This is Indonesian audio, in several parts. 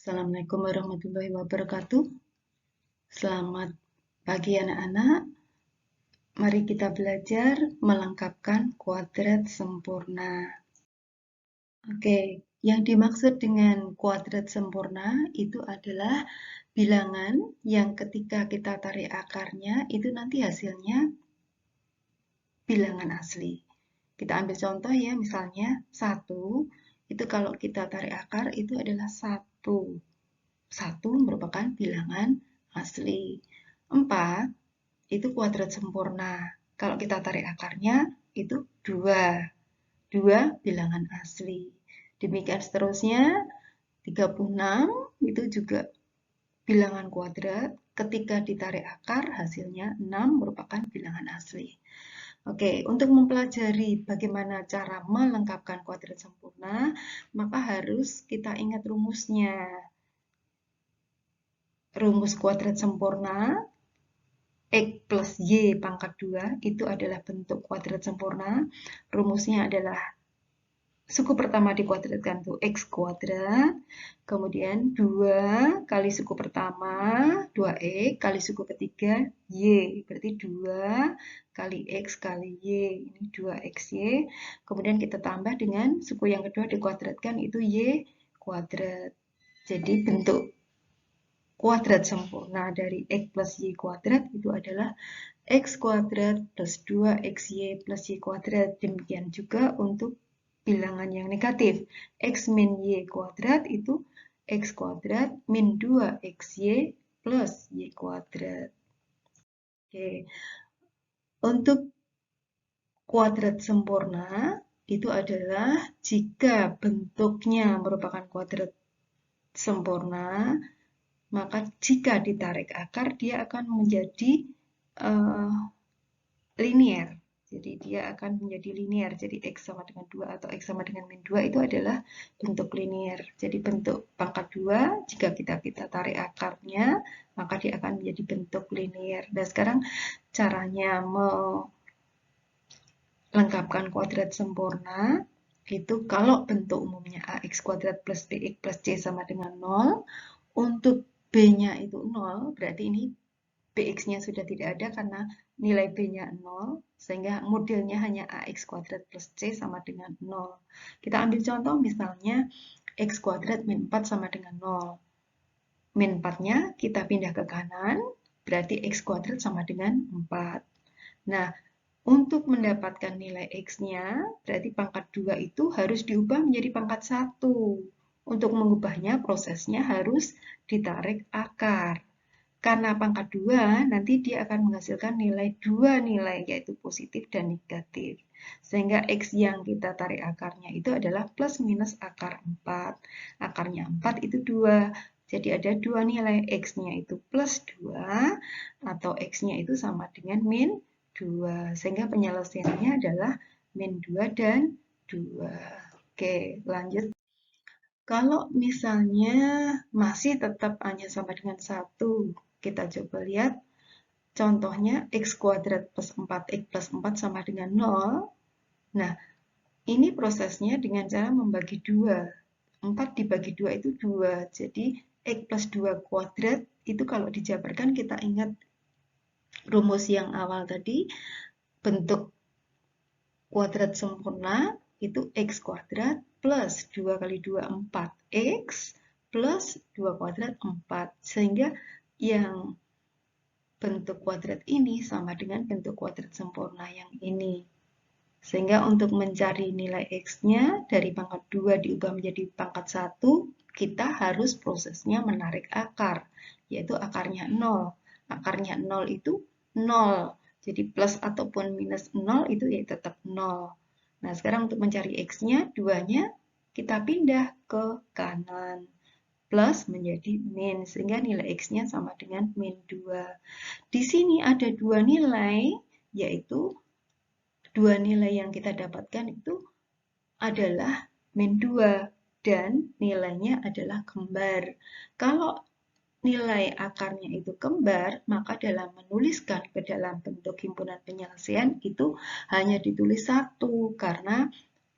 Assalamualaikum warahmatullahi wabarakatuh. Selamat pagi anak-anak. Mari kita belajar melengkapkan kuadrat sempurna. Oke, yang dimaksud dengan kuadrat sempurna itu adalah bilangan yang ketika kita tarik akarnya itu nanti hasilnya bilangan asli. Kita ambil contoh ya, misalnya 1 itu kalau kita tarik akar itu adalah 1. 1 merupakan bilangan asli. 4 itu kuadrat sempurna. Kalau kita tarik akarnya itu 2. 2 bilangan asli. Demikian seterusnya, 36 itu juga bilangan kuadrat. Ketika ditarik akar hasilnya 6 merupakan bilangan asli. Oke, untuk mempelajari bagaimana cara melengkapkan kuadrat sempurna, maka harus kita ingat rumusnya. Rumus kuadrat sempurna X plus Y pangkat 2 itu adalah bentuk kuadrat sempurna. Rumusnya adalah suku pertama dikuadratkan itu X kuadrat, kemudian 2 kali suku pertama 2X kali suku ketiga Y, berarti 2 kali X kali Y, ini 2XY, kemudian kita tambah dengan suku yang kedua dikuadratkan itu Y kuadrat. Jadi bentuk kuadrat sempurna dari X plus Y kuadrat itu adalah X kuadrat plus 2XY plus Y kuadrat. Demikian juga untuk bilangan yang negatif. X min Y kuadrat itu X kuadrat min 2XY plus Y kuadrat. Oke. Untuk kuadrat sempurna itu adalah jika bentuknya merupakan kuadrat sempurna, maka jika ditarik akar dia akan menjadi linier. Jadi dia akan menjadi linier. Jadi X sama dengan 2 atau X sama dengan min 2 itu adalah bentuk linier. Jadi bentuk pangkat 2 jika kita tarik akarnya maka dia akan menjadi bentuk linier. Dan sekarang caranya melengkapkan kuadrat sempurna itu kalau bentuk umumnya AX kuadrat plus BX plus C sama dengan 0, untuk B-nya itu 0, berarti ini BX-nya sudah tidak ada karena nilai B-nya 0, sehingga modelnya hanya AX kuadrat plus C sama dengan 0. Kita ambil contoh misalnya X kuadrat min 4 sama dengan 0. Min 4-nya kita pindah ke kanan, berarti X kuadrat sama dengan 4. Nah, untuk mendapatkan nilai X-nya, berarti pangkat 2 itu harus diubah menjadi pangkat 1. Untuk mengubahnya, prosesnya harus ditarik akar. Karena pangkat 2, nanti dia akan menghasilkan nilai 2 nilai, yaitu positif dan negatif. Sehingga X yang kita tarik akarnya itu adalah plus minus akar 4. Akarnya 4 itu 2. Jadi ada 2 nilai, X-nya itu plus 2, atau X-nya itu sama dengan min 2. Sehingga penyelesaiannya adalah min 2 dan 2. Oke, lanjut. Kalau misalnya masih tetap hanya sama dengan 1, kita coba lihat contohnya X kuadrat plus 4X plus 4 sama dengan 0. Nah, ini prosesnya dengan cara membagi 2. 4 dibagi 2 itu 2. Jadi X plus 2 kuadrat itu kalau dijabarkan kita ingat rumus yang awal tadi, bentuk kuadrat sempurna itu X kuadrat plus 2 kali 2, 4X plus 2 kuadrat 4. Sehingga yang bentuk kuadrat ini sama dengan bentuk kuadrat sempurna yang ini. Sehingga untuk mencari nilai X-nya dari pangkat 2 diubah menjadi pangkat 1, kita harus prosesnya menarik akar, yaitu akarnya 0. Akarnya 0 itu 0. Jadi plus ataupun minus 0 itu ya tetap 0. Nah, sekarang untuk mencari X-nya, 2-nya kita pindah ke kanan. Plus menjadi min, sehingga nilai X-nya sama dengan min 2. Di sini ada 2 nilai, yaitu 2 nilai yang kita dapatkan itu adalah min 2 dan nilainya adalah kembar. Kalau nilai akarnya itu kembar, maka dalam menuliskan ke dalam bentuk himpunan penyelesaian itu hanya ditulis 1 karena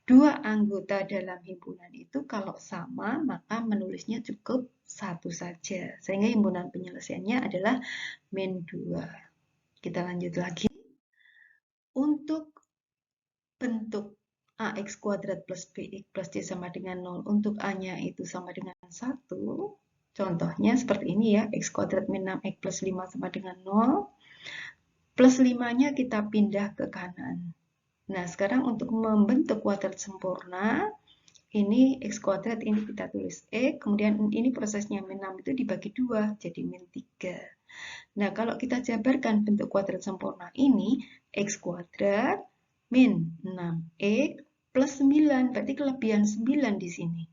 dua anggota dalam himpunan itu kalau sama, maka menulisnya cukup satu saja. Sehingga himpunan penyelesaiannya adalah min 2. Kita lanjut lagi. Untuk bentuk ax kuadrat plus bx plus c sama dengan 0, untuk a-nya itu sama dengan 1, contohnya seperti ini ya, x kuadrat min 6x plus 5 sama dengan 0, plus 5-nya kita pindah ke kanan. Nah, sekarang untuk membentuk kuadrat sempurna, ini x kuadrat, ini kita tulis x, kemudian ini prosesnya min 6 itu dibagi 2, jadi min 3. Nah, kalau kita jabarkan bentuk kuadrat sempurna ini, x kuadrat min 6x plus 9, berarti kelebihan 9 di sini.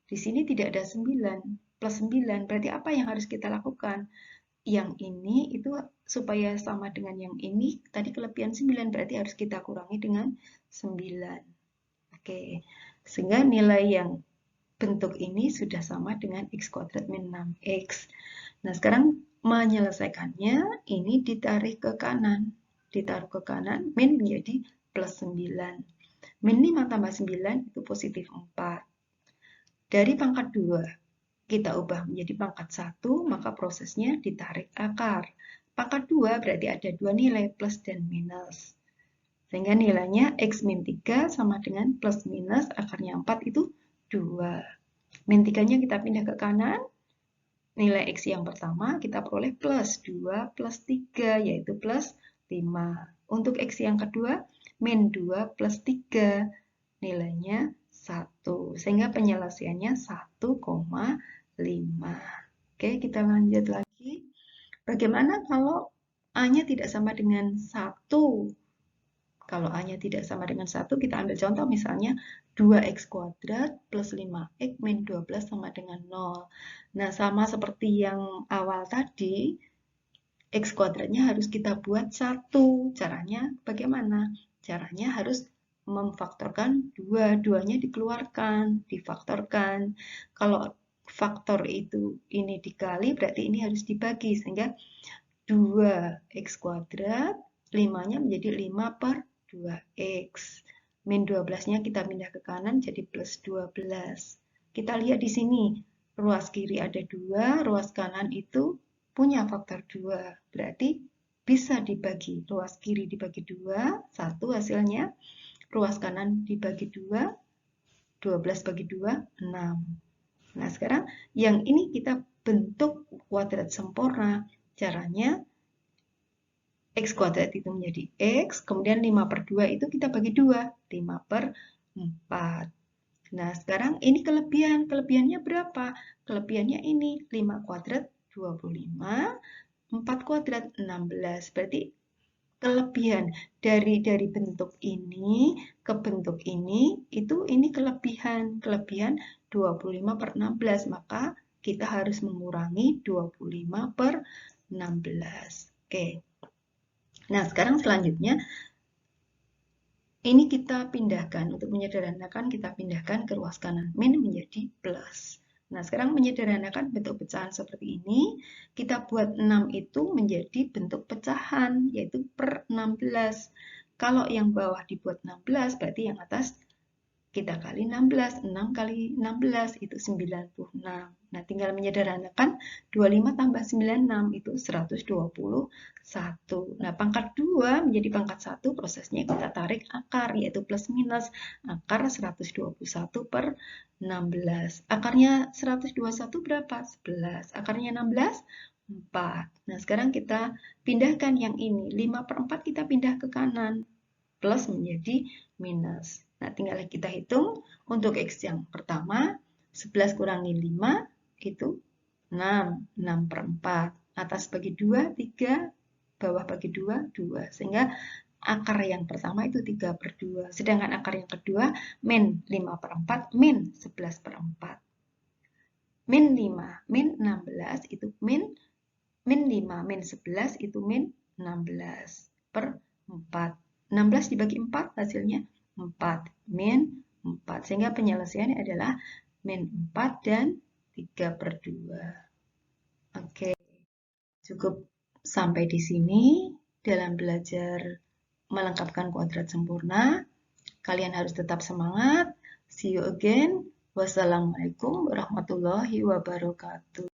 Di sini tidak ada 9, plus 9, berarti apa yang harus kita lakukan? Yang ini itu supaya sama dengan yang ini, tadi kelebihan 9, berarti harus kita kurangi dengan 9. Oke, sehingga nilai yang bentuk ini sudah sama dengan x kuadrat min 6x. Nah, sekarang menyelesaikannya, ini ditarik ke kanan. Ditaruh ke kanan, min menjadi plus 9. Min 5 tambah 9 itu positif 4. Dari pangkat 2, kita ubah menjadi pangkat 1, maka prosesnya ditarik akar. Pangkat 2 berarti ada dua nilai, plus dan minus. Sehingga nilainya x min 3 sama dengan plus minus, akarnya 4 itu 2. Min 3-nya kita pindah ke kanan, nilai x yang pertama kita peroleh plus 2 plus 3, yaitu plus 5. Untuk x yang kedua, min 2 plus 3, nilainya 1. Sehingga penyelesaiannya 1,5. Oke, kita lanjut lagi. Bagaimana kalau A-nya tidak sama dengan 1? Kalau A-nya tidak sama dengan 1, kita ambil contoh misalnya 2x kuadrat plus 5x min 12 sama dengan 0. Nah, sama seperti yang awal tadi, x kuadratnya harus kita buat 1. Caranya bagaimana? Caranya harus memfaktorkan 2. 2-nya dikeluarkan, difaktorkan. Kalau faktor itu ini dikali, berarti ini harus dibagi. Sehingga 2x kuadrat, 5-nya menjadi 5 per 2x. Min 12-nya kita pindah ke kanan jadi plus 12. Kita lihat di sini, ruas kiri ada 2, ruas kanan itu punya faktor 2. Berarti bisa dibagi. Ruas kiri dibagi 2, 1 hasilnya. Ruas kanan dibagi 2, 12 bagi 2, 6. Nah, sekarang yang ini kita bentuk kuadrat sempurna. Caranya x kuadrat itu menjadi x, kemudian 5 per 2 itu kita bagi 2, 5 per 4. Nah, sekarang ini kelebihan. Kelebihannya berapa? Kelebihannya ini 5 kuadrat 25, 4 kuadrat 16. Berarti kelebihan dari bentuk ini ke bentuk ini, itu ini kelebihan 25 per 16. Maka kita harus mengurangi 25 per 16. Oke. Nah, sekarang selanjutnya, ini kita pindahkan, untuk menyederhanakan kita pindahkan ke ruas kanan, min menjadi plus. Nah, sekarang menyederhanakan bentuk pecahan seperti ini, kita buat 6 itu menjadi bentuk pecahan, yaitu per 16. Kalau yang bawah dibuat 16, berarti yang atas kita kali 16, 6 kali 16 itu 96. Nah, tinggal menyederhanakan 25 tambah 96 itu 121. Nah, pangkat 2 menjadi pangkat 1, prosesnya kita tarik akar, yaitu plus minus. Akar 121 per 16. Akarnya 121 berapa? 11. Akarnya 16? 4. Nah, sekarang kita pindahkan yang ini. 5 per 4 kita pindah ke kanan. Plus menjadi minus. Nah, tinggal kita hitung untuk x yang pertama, 11 kurangi 5 itu 6, 6 per 4. Atas bagi 2, 3, bawah bagi 2, 2. Sehingga akar yang pertama itu 3 per 2. Sedangkan akar yang kedua, min 5 per 4, min 11 per 4. Min 5, min 16 itu min 5, min 11 itu min 16 per 4. 16 dibagi 4 hasilnya 4, min 4. Sehingga penyelesaiannya adalah min 4 dan 3 per 2. Oke, cukup sampai di sini dalam belajar melengkapkan kuadrat sempurna. Kalian harus tetap semangat. See you again. Wassalamualaikum warahmatullahi wabarakatuh.